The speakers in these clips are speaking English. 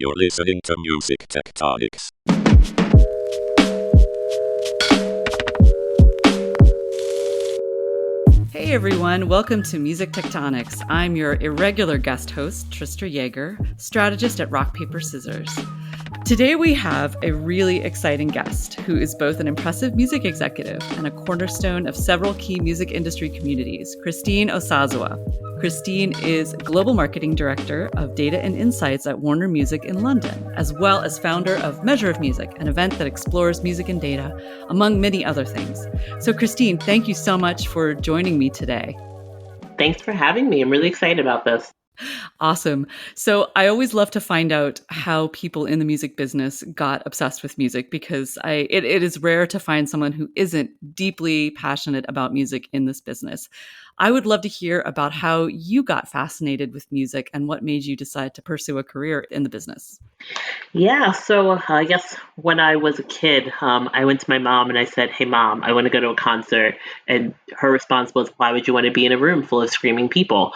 You're listening to Music Tectonics. Hey everyone, welcome to Music Tectonics. I'm your irregular guest host, Tristra Yeager, strategist at Rock, Paper, Scissors. Today we have a really exciting guest who is both an impressive music executive and a cornerstone of several key music industry communities, Christine Osazuwa. Christine is Global Marketing Director of Data and Insights at Warner Music in London, as well as founder of Measure of Music, an event that explores music and data, among many other things. So Christine, thank you so much for joining me today. Thanks for having me. I'm really excited about this. Awesome. So I always love to find out how people in the music business got obsessed with music because it is rare to find someone who isn't deeply passionate about music in this business. I would love to hear about how you got fascinated with music and what made you decide to pursue a career in the business. Yeah, so I guess when I was a kid, I went to my mom and I said, "Hey, Mom, I want to go to a concert." And her response was, "Why would you want to be in a room full of screaming people?"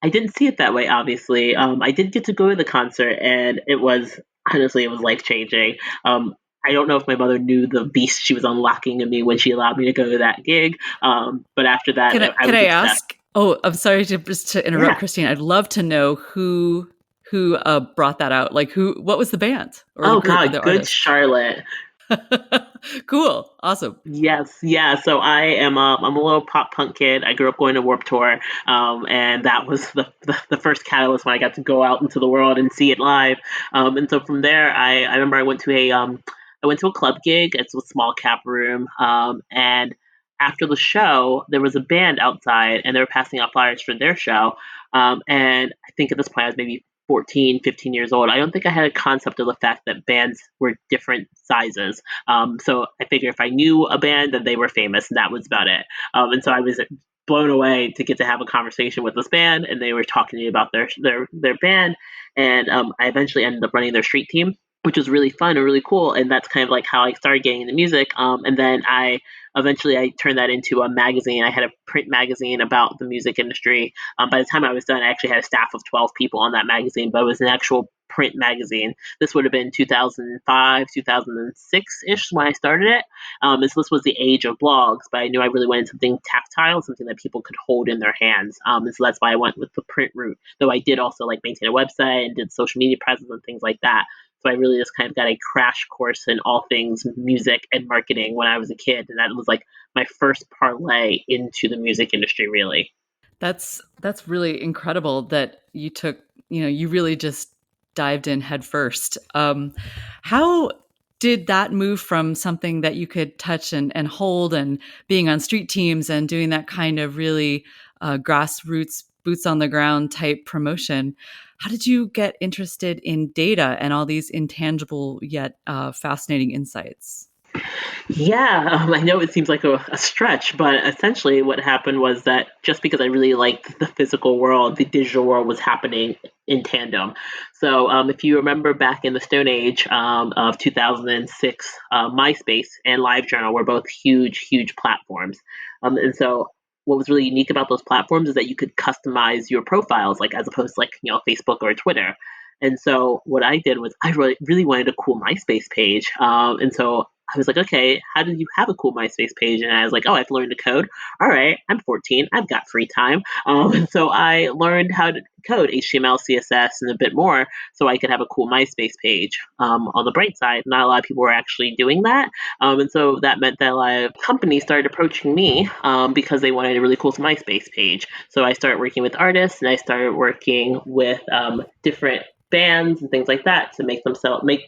I didn't see it that way, obviously. I did get to go to the concert, and it was life changing. I don't know if my mother knew the beast she was unlocking in me when she allowed me to go to that gig. But after that, I was obsessed. Ask? Oh, I'm sorry to interrupt, yeah. Christine. I'd love to know who brought that out. Like what was the band? Or the group, Good artist? Charlotte. Cool. Awesome. Yes. Yeah. So I'm a little pop punk kid. I grew up going to Warped Tour. And that was the first catalyst when I got to go out into the world and see it live. And so from there, I remember I went to a club gig. It's a small cap room. And after the show, there was a band outside and they were passing out flyers for their show. And I think at this point I was maybe 14, 15 years old. I don't think I had a concept of the fact that bands were different sizes. So I figured if I knew a band, then they were famous, and that was about it. And so I was blown away to get to have a conversation with this band, and they were talking to me about their band. And I eventually ended up running their street team, which was really fun and really cool. And that's kind of like how I started getting into music. And then I turned that into a magazine. I had a print magazine about the music industry. By the time I was done, I actually had a staff of 12 people on that magazine, but it was an actual print magazine. This would have been 2005, 2006-ish when I started it. And so this was the age of blogs, but I knew I really wanted something tactile, something that people could hold in their hands. And so that's why I went with the print route, though I did also maintain a website and did social media presence and things like that. So I really just kind of got a crash course in all things music and marketing when I was a kid. And that was my first parlay into the music industry, really. That's really incredible that you took, you really just dived in head first. How did that move from something that you could touch and hold and being on street teams and doing that kind of really grassroots, boots on the ground type promotion? How did you get interested in data and all these intangible yet fascinating insights? Yeah, I know it seems like a stretch, but essentially what happened was that just because I really liked the physical world, the digital world was happening in tandem. So if you remember back in the Stone Age of 2006, Myspace and LiveJournal were both huge platforms. And so what was really unique about those platforms is that you could customize your profiles, as opposed to Facebook or Twitter. And so what I did was I really wanted a cool Myspace page. And so I was like, okay, how do you have a cool Myspace page? And I was like, oh, I've learned to code. All right, I'm 14. I've got free time. And so I learned how to code HTML, CSS, and a bit more so I could have a cool Myspace page. On the bright side, not a lot of people were actually doing that. And so that meant that a lot of companies started approaching me because they wanted a really cool Myspace page. So I started working with artists and I started working with different bands and things like that to make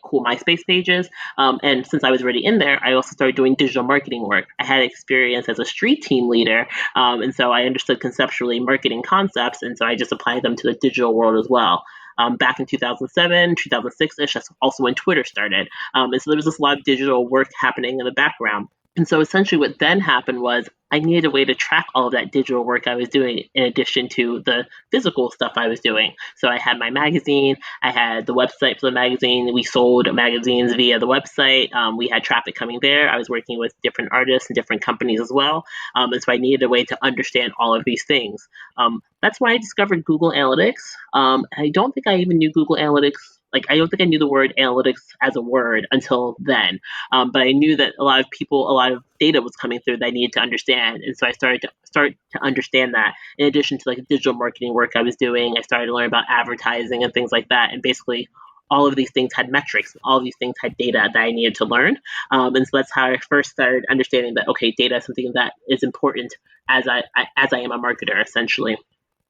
cool MySpace pages. And since I was already in there, I also started doing digital marketing work. I had experience as a street team leader. And so I understood conceptually marketing concepts. And so I just applied them to the digital world as well. Back in 2007, 2006-ish, that's also when Twitter started. And so there was this lot of digital work happening in the background. And so essentially what then happened was I needed a way to track all of that digital work I was doing in addition to the physical stuff I was doing. So I had my magazine, I had the website for the magazine, we sold magazines via the website, we had traffic coming there, I was working with different artists and different companies as well, and so I needed a way to understand all of these things. That's why I discovered Google Analytics. I don't think I even knew Google Analytics like, I don't think I knew the word analytics as a word until then. But I knew that a lot of data was coming through that I needed to understand. And so I started to understand that. In addition to like digital marketing work I was doing, I started to learn about advertising and things like that. And basically all of these things had metrics. All of these things had data that I needed to learn. And so that's how I first started understanding that, okay, data is something that is important as I am a marketer, essentially.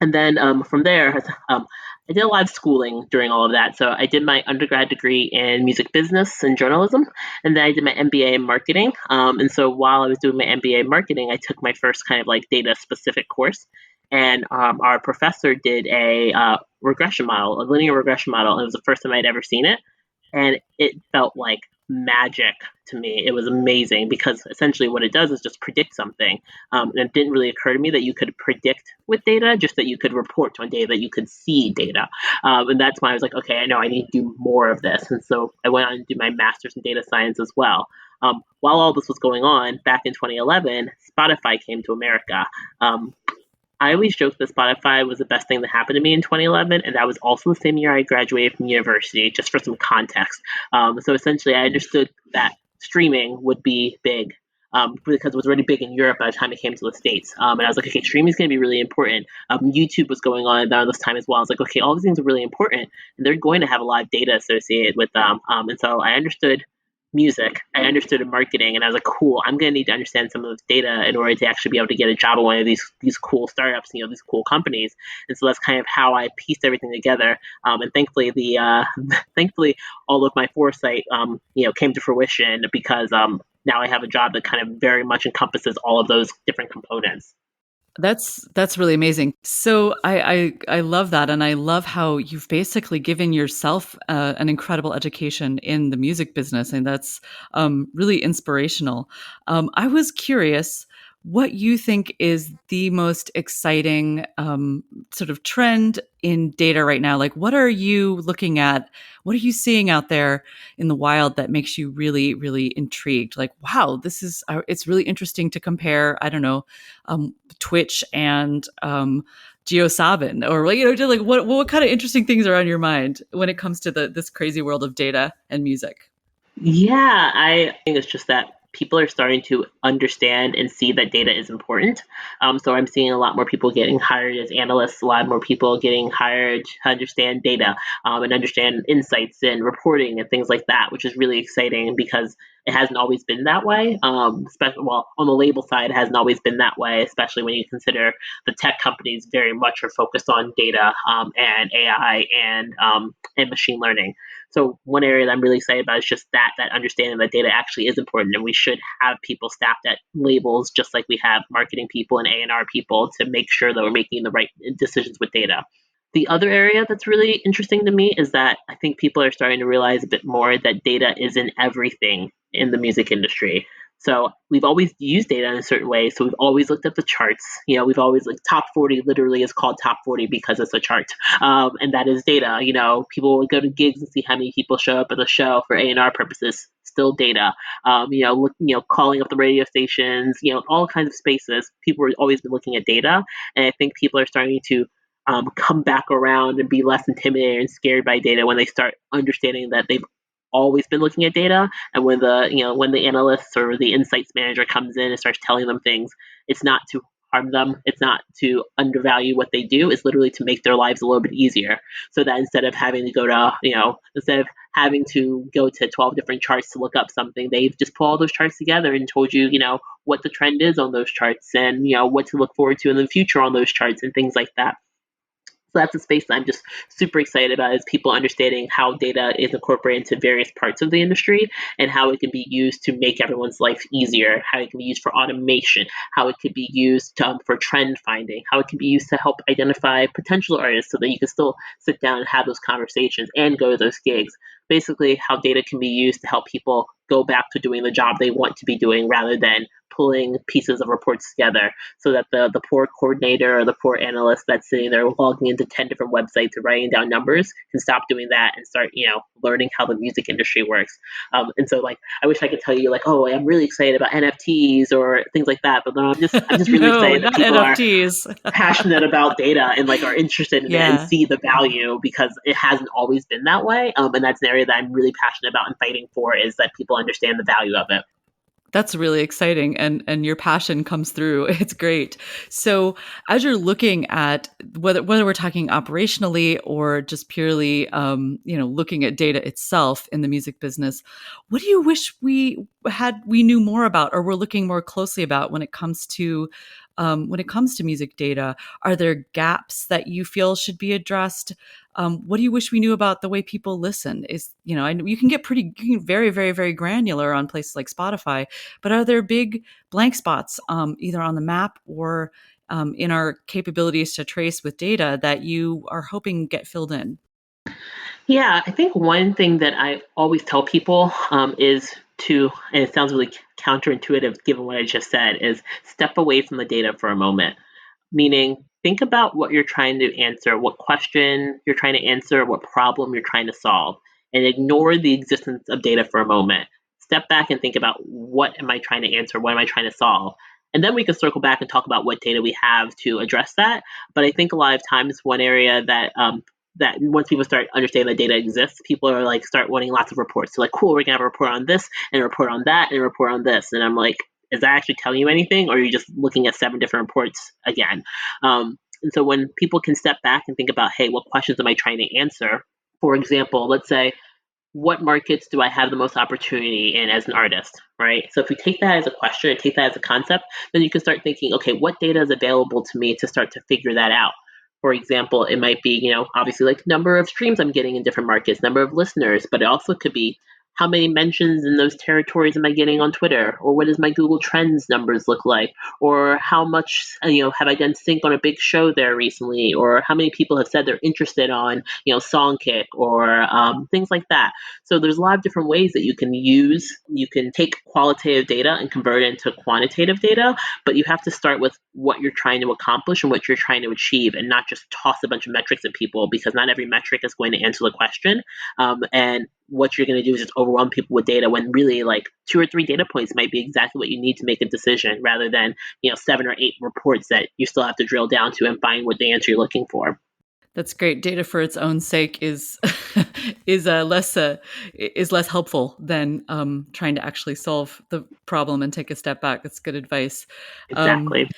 And then from there, I did a lot of schooling during all of that. So I did my undergrad degree in music business and journalism, and then I did my MBA in marketing. And so while I was doing my MBA in marketing, I took my first kind of like data specific course. And our professor did a regression model, a linear regression model. And it was the first time I'd ever seen it. And it felt like magic to me. It was amazing because essentially what it does is just predict something. And it didn't really occur to me that you could predict with data, just that you could report on data, that you could see data. And that's why I was like, okay, I know I need to do more of this. And so I went on to do my master's in data science as well. While all this was going on, back in 2011, Spotify came to America. I always joke that Spotify was the best thing that happened to me in 2011, and that was also the same year I graduated from university, just for some context. So essentially, I understood that streaming would be big because it was already big in Europe by the time it came to the States. And I was like, okay, streaming is going to be really important. YouTube was going on around this time as well. I was like, okay, all these things are really important, and they're going to have a lot of data associated with them. And so I understood music, I understood in marketing, and I was like, cool, I'm going to need to understand some of this data in order to actually be able to get a job at one of these cool startups, these cool companies. And so that's kind of how I pieced everything together. And thankfully, thankfully, all of my foresight, came to fruition because now I have a job that kind of very much encompasses all of those different components. That's really amazing. So I love that, and I love how you've basically given yourself an incredible education in the music business, and that's really inspirational. I was curious what you think is the most exciting sort of trend in data right now. Like, what are you looking at? What are you seeing out there in the wild that makes you really, really intrigued? Like, wow, this is, it's really interesting to compare, I don't know, Twitch and GeoSavin, or, just like what kind of interesting things are on your mind when it comes to this crazy world of data and music? Yeah, I think it's just that people are starting to understand and see that data is important. So I'm seeing a lot more people getting hired as analysts, a lot more people getting hired to understand data and understand insights and reporting and things like that, which is really exciting because it hasn't always been that way. Especially, well, on the label side, it hasn't always been that way, especially when you consider the tech companies very much are focused on data and AI and machine learning. So one area that I'm really excited about is just that understanding that data actually is important, and we should have people staffed at labels just like we have marketing people and A&R people to make sure that we're making the right decisions with data. The other area that's really interesting to me is that I think people are starting to realize a bit more that data isn't everything in the music industry. So we've always used data in a certain way. So we've always looked at the charts. We've always like top 40 literally is called top 40 because it's a chart, and that is data. People will go to gigs and see how many people show up at the show for A&R purposes. Still data. Calling up the radio stations. All kinds of spaces. People have always been looking at data, and I think people are starting to come back around and be less intimidated and scared by data when they start understanding that they've always been looking at data. And when the analysts or the insights manager comes in and starts telling them things, it's not to harm them, it's not to undervalue what they do, it's literally to make their lives a little bit easier, so that instead of having to go to 12 different charts to look up something, they've just put all those charts together and told you what the trend is on those charts, and what to look forward to in the future on those charts and things like that. So that's a space that I'm just super excited about, is people understanding how data is incorporated into various parts of the industry and how it can be used to make everyone's life easier, how it can be used for automation, how it could be used for trend finding, how it can be used to help identify potential artists so that you can still sit down and have those conversations and go to those gigs. basically how data can be used to help people go back to doing the job they want to be doing rather than pulling pieces of reports together, so that the poor coordinator or the poor analyst that's sitting there logging into 10 different websites and writing down numbers can stop doing that and start, learning how the music industry works. And so like, I wish I could tell you like, oh, I'm really excited about NFTs or things like that, but no, I'm just really No, excited that not people are NFTs. passionate about data and like are interested in it and Yeah. see the value, because it hasn't always been that way. And that's an area that I'm really passionate about and fighting for, is that people understand the value of it. That's really exciting, and your passion comes through. It's great. So, as you're looking at whether we're talking operationally or just purely, looking at data itself in the music business, what do you wish we knew more about, or we're looking more closely about when it comes to music data? Are there gaps that you feel should be addressed? What do you wish we knew about the way people listen? I know you can get very, very, very granular on places like Spotify, but are there big blank spots, either on the map or in our capabilities to trace with data, that you are hoping get filled in? Yeah, I think one thing that I always tell people is to, and it sounds really counterintuitive given what I just said, is step away from the data for a moment. Meaning, think about what you're trying to answer, what question you're trying to answer, what problem you're trying to solve, and ignore the existence of data for a moment. Step back and think about, what am I trying to answer? What am I trying to solve? And then we can circle back and talk about what data we have to address that. But I think a lot of times one area that once people start understanding that data exists, people are like start wanting lots of reports. So like, cool, we're gonna have a report on this and a report on that and a report on this. And I'm like, is that actually telling you anything, or are you just looking at 7 different reports again? And so when people can step back and think about, hey, what questions am I trying to answer? For example, let's say, what markets do I have the most opportunity in as an artist, right? So if you take that as a question and take that as a concept, then you can start thinking, okay, what data is available to me to start to figure that out? For example, it might be, obviously like number of streams I'm getting in different markets, number of listeners, but it also could be, how many mentions in those territories am I getting on Twitter? Or what does my Google Trends numbers look like? Or how much, have I done sync on a big show there recently? Or how many people have said they're interested on, Songkick or things like that. So there's a lot of different ways that you can use. You can take qualitative data and convert it into quantitative data, but you have to start with what you're trying to accomplish and what you're trying to achieve, and not just toss a bunch of metrics at people, because not every metric is going to answer the question. And what you're going to do is just overwhelm people with data, when really like 2 or 3 data points might be exactly what you need to make a decision, rather than 7 or 8 reports that you still have to drill down to and find what the answer you're looking for. That's great. Data for its own sake is is less helpful than trying to actually solve the problem and take a step back. That's good advice. Exactly.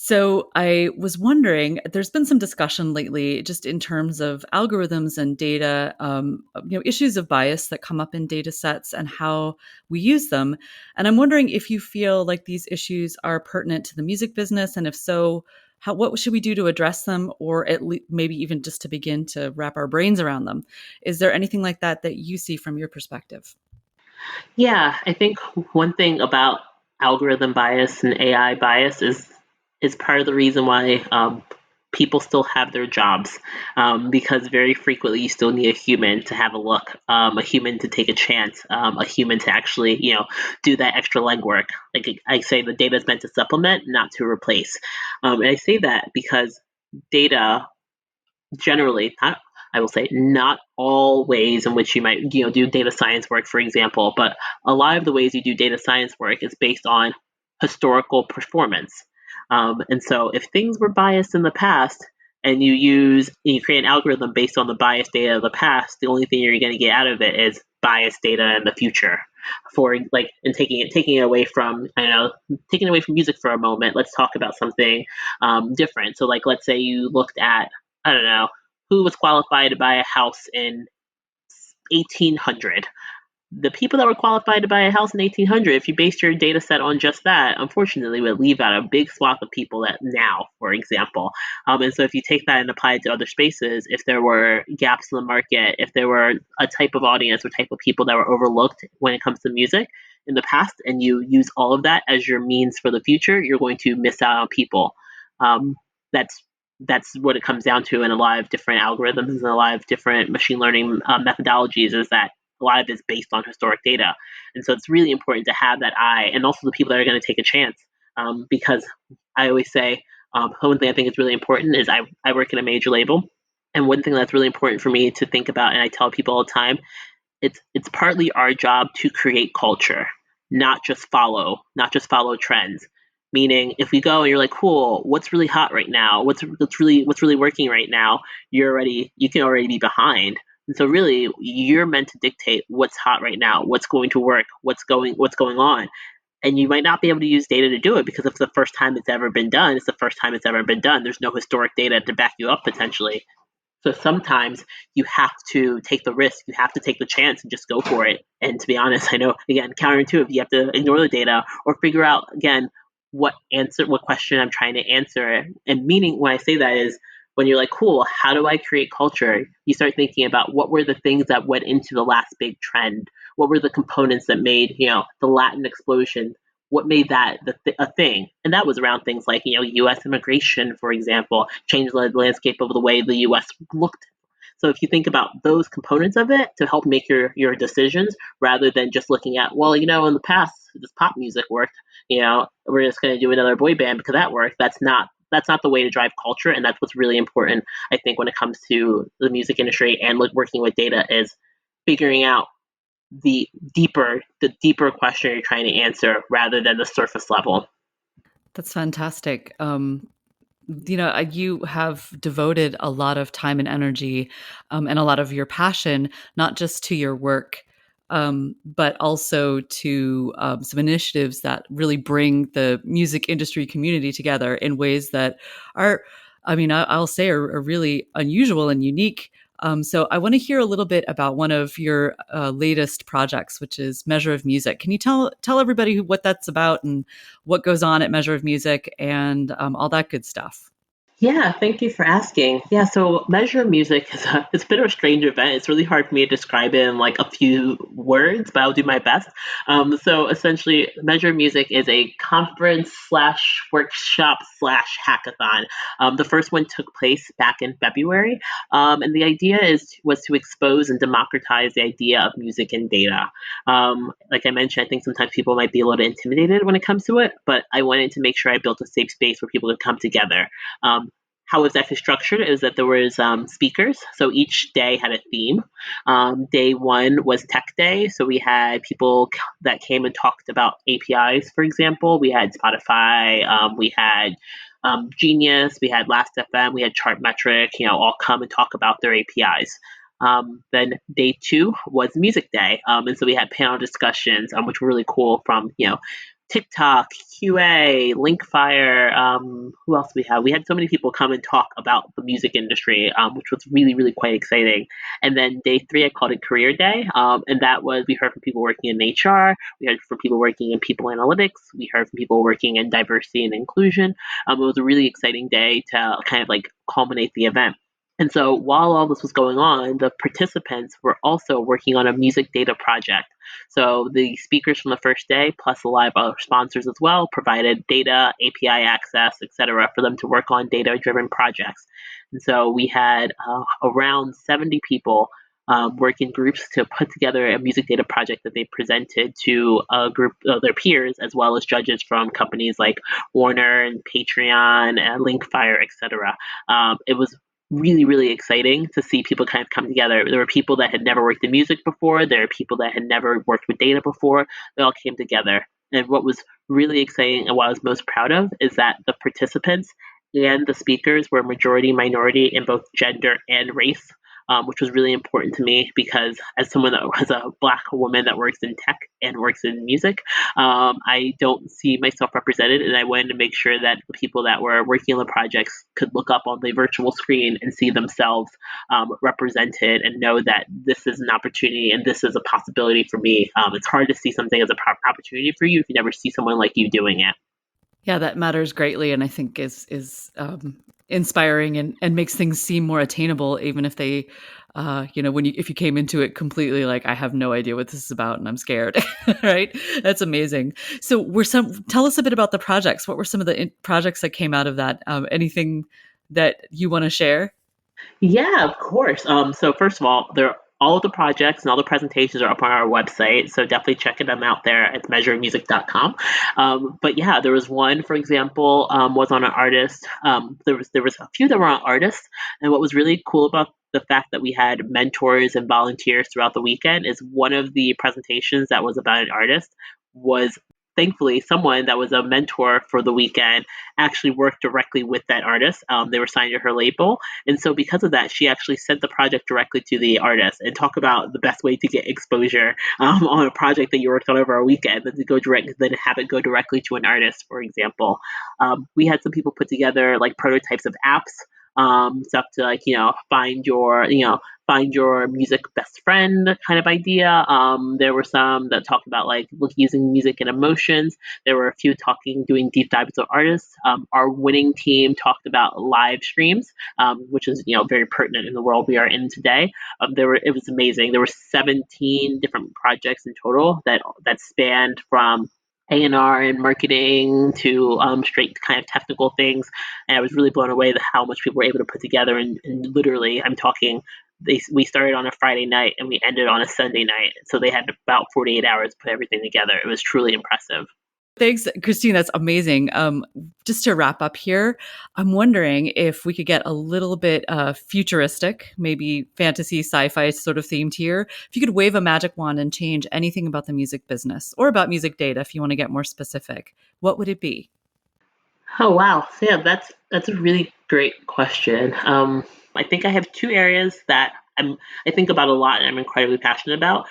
So I was wondering, there's been some discussion lately, just in terms of algorithms and data, issues of bias that come up in data sets and how we use them. And I'm wondering if you feel like these issues are pertinent to the music business, and if so, what should we do to address them, or at least maybe even just to begin to wrap our brains around them? Is there anything like that that you see from your perspective? Yeah, I think one thing about algorithm bias and AI bias is part of the reason why people still have their jobs, because very frequently you still need a human to have a look, a human to take a chance, a human to actually do that extra legwork. Like I say, the data is meant to supplement, not to replace. And I say that because data generally, not, I will say, not all ways in which you might do data science work, for example, but a lot of the ways you do data science work is based on historical performance. And so if things were biased in the past, and you create an algorithm based on the biased data of the past, the only thing you're going to get out of it is biased data in the future. For like, and taking it away from, taking away from music for a moment, let's talk about something different. So like, let's say you looked at, I don't know, who was qualified to buy a house in 1800. The people that were qualified to buy a house in 1800, if you based your data set on just that, unfortunately would leave out a big swath of people that now, for example. And so if you take that and apply it to other spaces, if there were gaps in the market, if there were a type of audience or type of people that were overlooked when it comes to music in the past, and you use all of that as your means for the future, you're going to miss out on people. That's what it comes down to in a lot of different algorithms and a lot of different machine learning methodologies, is that a lot of it's based on historic data. And so it's really important to have that eye, and also the people that are going to take a chance. Because I always say, one thing I think is really important is I work in a major label. And one thing that's really important for me to think about, and I tell people all the time, it's partly our job to create culture, not just follow trends. Meaning, if we go and you're like, cool, what's really hot right now? What's really working right now? You can already be behind. And so really, you're meant to dictate what's hot right now, what's going to work, what's going on. And you might not be able to use data to do it, because if it's the first time it's ever been done, it's the first time it's ever been done. There's no historic data to back you up potentially. So sometimes you have to take the risk, you have to take the chance and just go for it. And to be honest, I know, again, counterintuitive, you have to ignore the data or figure out, again, what question I'm trying to answer. And meaning, when I say that, is when you're like, cool, how do I create culture? You start thinking about what were the things that went into the last big trend? What were the components that made, the Latin explosion? What made that a thing? And that was around things like, U.S. immigration, for example, changed the landscape of the way the U.S. looked. So if you think about those components of it to help make your decisions, rather than just looking at, well, in the past, this pop music worked, we're just going to do another boy band because that worked. That's not the way to drive culture. And that's what's really important, I think, when it comes to the music industry and working with data, is figuring out the deeper question you're trying to answer rather than the surface level. That's fantastic. You have devoted a lot of time and energy, and a lot of your passion, not just to your work, but also to some initiatives that really bring the music industry community together in ways that are, I'll say, are really unusual and unique. So I want to hear a little bit about one of your latest projects, which is Measure of Music. Can you tell everybody what that's about and what goes on at Measure of Music and all that good stuff? Yeah, thank you for asking. Yeah, so Measure Music it's a bit of a strange event. It's really hard for me to describe it in like a few words, but I'll do my best. So essentially, Measure Music is a conference slash workshop slash hackathon. The first one took place back in February, and the idea was to expose and democratize the idea of music and data. Like I mentioned, I think sometimes people might be a little intimidated when it comes to it, but I wanted to make sure I built a safe space where people could come together. How it was actually structured is that there was speakers. So each day had a theme. Day one was Tech Day. So we had people that came and talked about APIs, for example. We had Spotify. We had Genius. We had Last.fm. We had Chartmetric, all come and talk about their APIs. Then day two was Music Day. And so we had panel discussions, which were really cool, from, TikTok, QA, Linkfire. Who else we had? We had so many people come and talk about the music industry, which was really, really quite exciting. And then day three, I called it Career Day. And that was, we heard from people working in HR. We heard from people working in people analytics. We heard from people working in diversity and inclusion. It was a really exciting day to kind of culminate the event. And so while all this was going on, the participants were also working on a music data project. So the speakers from the first day, plus a lot of other sponsors as well, provided data, API access, etc., for them to work on data-driven projects. And so we had around 70 people work in groups to put together a music data project that they presented to a group of their peers, as well as judges from companies like Warner and Patreon and Linkfire, etc. It was really, really exciting to see people kind of come together. There were people that had never worked in music before. There were people that had never worked with data before. They all came together. And what was really exciting and what I was most proud of is that the participants and the speakers were majority minority in both gender and race, which was really important to me, because as someone that was a Black woman that works in tech and works in music, I don't see myself represented, and I wanted to make sure that the people that were working on the projects could look up on the virtual screen and see themselves represented and know that this is an opportunity and this is a possibility for me. It's hard to see something as a opportunity for you if you never see someone like you doing it. Yeah, that matters greatly, and I think is inspiring and makes things seem more attainable, even if they, if you came into it completely like, I have no idea what this is about and I'm scared, right? That's amazing. So tell us a bit about the projects. What were some of the projects that came out of that? Anything that you want to share? Yeah, of course. So first of all, all of the projects and all the presentations are up on our website, so definitely checking them out there at measuremusic.com. But yeah, there was one, for example, was on an artist. There was a few that were on artists, and what was really cool about the fact that we had mentors and volunteers throughout the weekend is one of the presentations that was about an artist was thankfully someone that was a mentor for the weekend actually worked directly with that artist. They were signed to her label, and so because of that, she actually sent the project directly to the artist. And talk about the best way to get exposure on a project that you worked on over a weekend than have it go directly to an artist, for example. We had some people put together like prototypes of apps, stuff to like find your music best friend kind of idea. There were some that talked about like using music and emotions. There were a few doing deep dives of artists. Our winning team talked about live streams, which is very pertinent in the world we are in today. It was amazing. There were 17 different projects in total that spanned from A&R and marketing to straight kind of technical things. And I was really blown away at how much people were able to put together. And literally, I'm talking, we started on a Friday night and we ended on a Sunday night. So they had about 48 hours to put everything together. It was truly impressive. Thanks, Christine. That's amazing. Just to wrap up here, I'm wondering if we could get a little bit futuristic, maybe fantasy, sci-fi sort of themed here. If you could wave a magic wand and change anything about the music business or about music data, if you want to get more specific, what would it be? Oh wow, so yeah, that's a really great question. I think I have two areas that I think about a lot and I'm incredibly passionate about.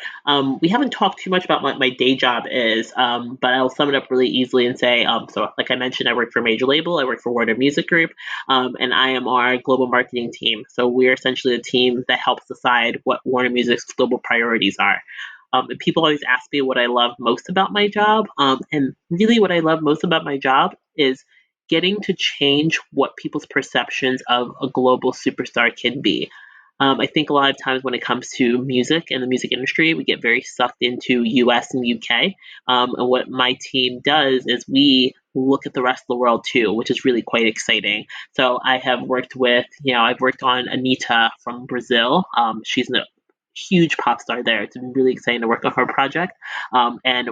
We haven't talked too much about what my day job is, but I'll sum it up really easily and say, so like I mentioned, I work for a major label, I work for Warner Music Group, and I am our global marketing team. So we're essentially a team that helps decide what Warner Music's global priorities are. And people always ask me what I love most about my job, and really what I love most about my job is getting to change what people's perceptions of a global superstar can be. I think a lot of times when it comes to music and the music industry, we get very sucked into US and UK. And what my team does is we look at the rest of the world too, which is really quite exciting. So I've worked on Anita from Brazil. She's a huge pop star there. It's been really exciting to work on her project. And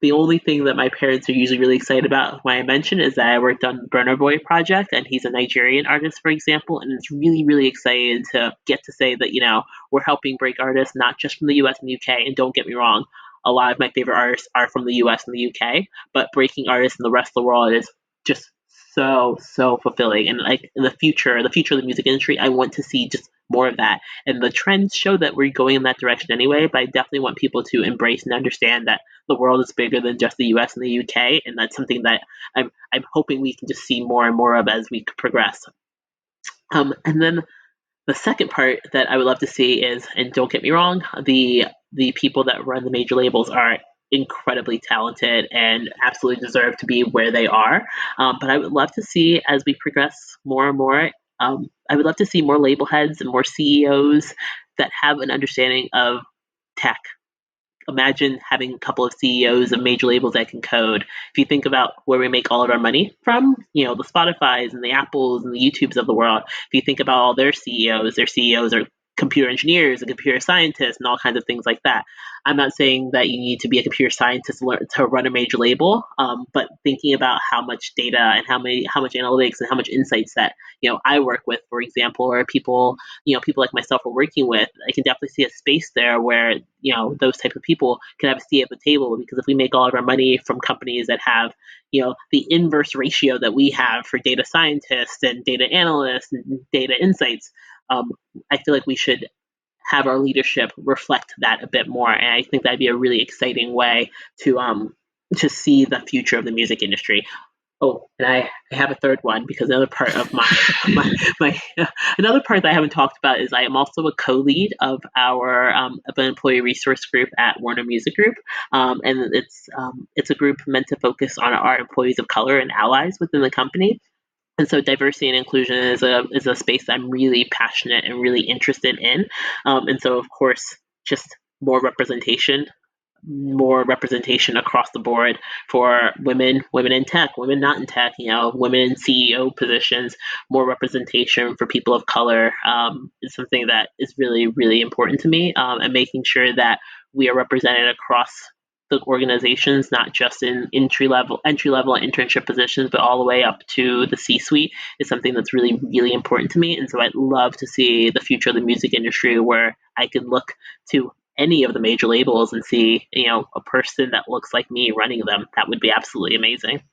the only thing that my parents are usually really excited about when I mention is that I worked on the Burna Boy project, and he's a Nigerian artist, for example, and it's really, really exciting to get to say that, we're helping break artists not just from the US and the UK, and don't get me wrong, a lot of my favorite artists are from the US and the UK, but breaking artists in the rest of the world is just so, so fulfilling. And like in the future of the music industry, I want to see just more of that. And the trends show that we're going in that direction anyway, but I definitely want people to embrace and understand that the world is bigger than just the US and the UK, and that's something that I'm hoping we can just see more and more of as we progress. And then the second part that I would love to see is, and don't get me wrong, the people that run the major labels are incredibly talented and absolutely deserve to be where they are. But I would love to see as we progress more and more, I would love to see more label heads and more CEOs that have an understanding of tech. Imagine having a couple of CEOs of major labels that can code. If you think about where we make all of our money from, the Spotifys and the Apples and the YouTubes of the world, if you think about all their CEOs are computer engineers and computer scientists and all kinds of things like that. I'm not saying that you need to be a computer scientist to run a major label, but thinking about how much data and how much analytics and how much insights that I work with, for example, or people like myself are working with, I can definitely see a space there where those type of people can have a seat at the table. Because if we make all of our money from companies that have the inverse ratio that we have for data scientists and data analysts and data insights, I feel like we should have our leadership reflect that a bit more, and I think that'd be a really exciting way to see the future of the music industry. Oh, and I have a third one, because another part of my another part that I haven't talked about is I am also a co-lead of an employee resource group at Warner Music Group, and it's a group meant to focus on our employees of color and allies within the company. And so diversity and inclusion is a space I'm really passionate and really interested in. And so, of course, just more representation more representation across the board for women in tech, women not in tech, women in CEO positions, more representation for people of color is something that is really, really important to me, and making sure that we are represented across the organizations, not just in entry level internship positions, but all the way up to the C-suite is something that's really, really important to me. And so I'd love to see the future of the music industry where I could look to any of the major labels and see, a person that looks like me running them. That would be absolutely amazing.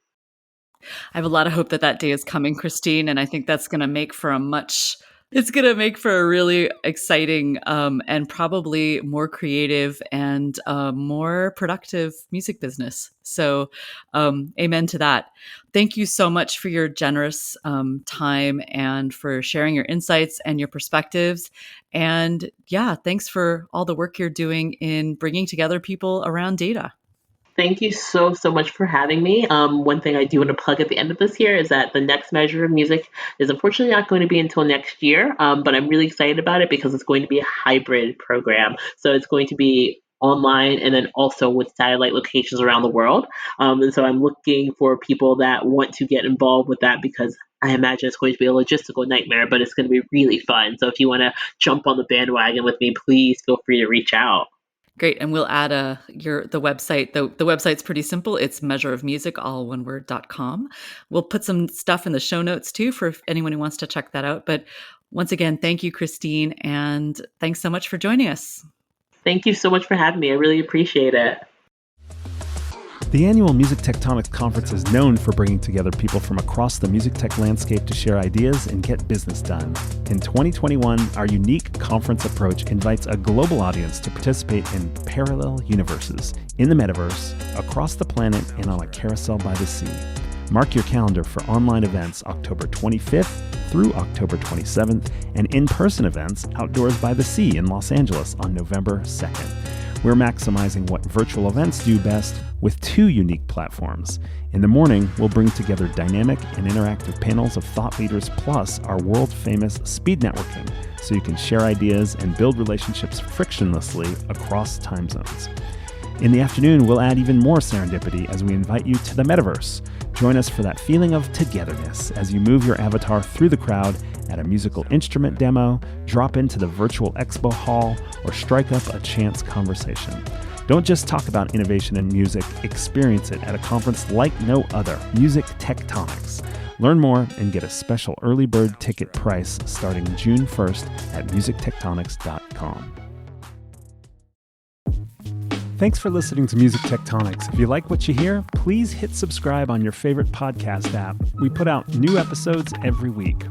I have a lot of hope that day is coming, Christine, and I think that's going to make for a really exciting and probably more creative and more productive music business. So amen to that. Thank you so much for your generous time and for sharing your insights and your perspectives. And yeah, thanks for all the work you're doing in bringing together people around data. Thank you so, so much for having me. One thing I do want to plug at the end of this year is that the next measure of music is unfortunately not going to be until next year, but I'm really excited about it because it's going to be a hybrid program. So it's going to be online and then also with satellite locations around the world. And so I'm looking for people that want to get involved with that because I imagine it's going to be a logistical nightmare, but it's going to be really fun. So if you want to jump on the bandwagon with me, please feel free to reach out. Great. And we'll add the website. The website's pretty simple. It's measureofmusic, all one word.com. We'll put some stuff in the show notes too for anyone who wants to check that out. But once again, thank you, Christine. And thanks so much for joining us. Thank you so much for having me. I really appreciate it. The annual Music Tectonics Conference is known for bringing together people from across the music tech landscape to share ideas and get business done. In 2021, our unique conference approach invites a global audience to participate in parallel universes, in the metaverse, across the planet, and on a carousel by the sea. Mark your calendar for online events October 25th through October 27th, and in-person events outdoors by the sea in Los Angeles on November 2nd. We're maximizing what virtual events do best with two unique platforms. In the morning, we'll bring together dynamic and interactive panels of thought leaders plus our world-famous speed networking, so you can share ideas and build relationships frictionlessly across time zones. In the afternoon, we'll add even more serendipity as we invite you to the metaverse. Join us for that feeling of togetherness as you move your avatar through the crowd at a musical instrument demo, drop into the virtual expo hall, or strike up a chance conversation. Don't just talk about innovation in music, experience it at a conference like no other, Music Tectonics. Learn more and get a special early bird ticket price starting June 1st at musictectonics.com. Thanks for listening to Music Tectonics. If you like what you hear, please hit subscribe on your favorite podcast app. We put out new episodes every week.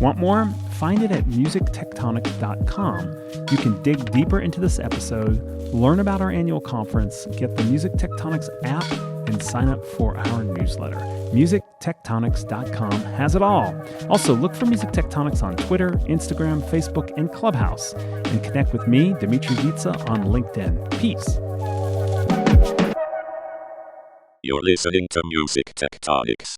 Want more? Find it at musictectonics.com. You can dig deeper into this episode, learn about our annual conference, get the Music Tectonics app, and sign up for our newsletter. musictectonics.com has it all. Also, look for Music Tectonics on Twitter, Instagram, Facebook, and Clubhouse. And connect with me, Dimitri Vitsa, on LinkedIn. Peace. You're listening to Music Tectonics.